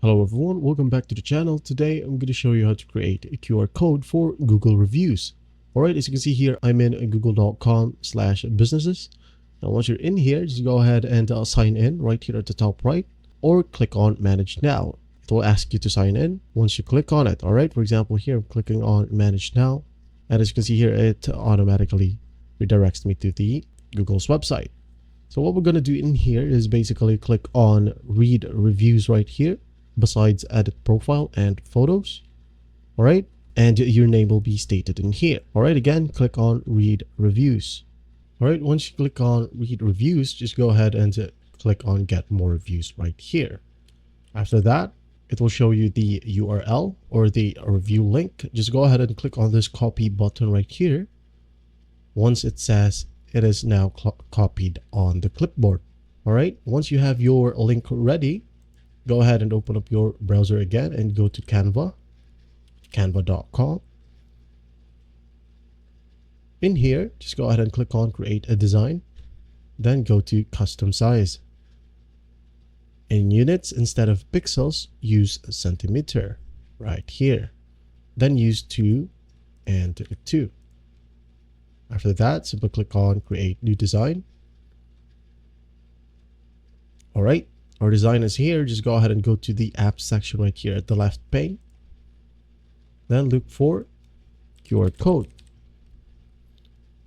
Hello everyone, welcome back to the channel. Today I'm going to show you how to create a QR code for Google reviews. Alright, as you can see here, I'm in google.com/businesses. Now once you're in here, just go ahead and sign in right here at the top right, or click on Manage Now. It will ask you to sign in once you click on it. Alright, for example here, I'm clicking on Manage Now. And as you can see here, it automatically redirects me to the Google's website. So what we're going to do in here is basically click on Read Reviews right here, besides edit profile and photos. All right, and your name will be stated in here. All right, again, click on Read Reviews. All right, once you click on Read Reviews, just go ahead and click on Get More Reviews right here. After that, it will show you the URL or the review link. Just go ahead and click on this copy button right here. Once it says it is now copied on the clipboard. All right, once you have your link ready, go ahead and open up your browser again and go to Canva, canva.com. In here, just go ahead and click on Create a Design, then go to Custom Size. In units, instead of pixels, use a centimeter right here. Then use 2 and 2. After that, simply click on Create New Design. All right. Our design is here. Just go ahead and go to the app section right here at the left pane. Then look for QR code.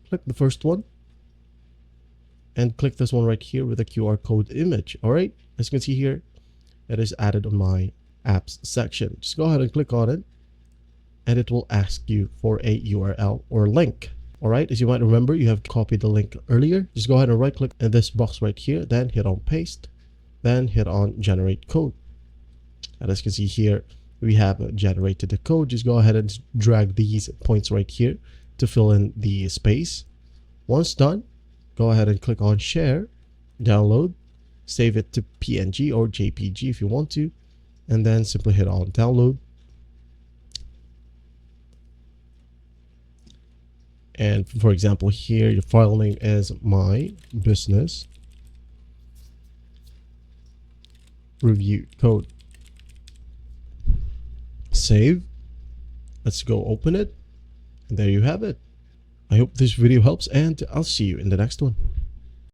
Click the first one and click this one right here with a QR code image. All right, as you can see here, it is added on my apps section. Just go ahead and click on it and it will ask you for a URL or link. All right, as you might remember, you have copied the link earlier. Just go ahead and right click in this box right here, then hit on paste. Then hit on Generate Code. And as you can see here, we have generated the code. Just go ahead and drag these points right here to fill in the space. Once done, go ahead and click on Share, Download, save it to PNG or JPG if you want to, and then simply hit on Download. And for example, here your file name is My Business Review Code. Save. Let's go open it. And there you have it. I hope this video helps, and I'll see you in the next one.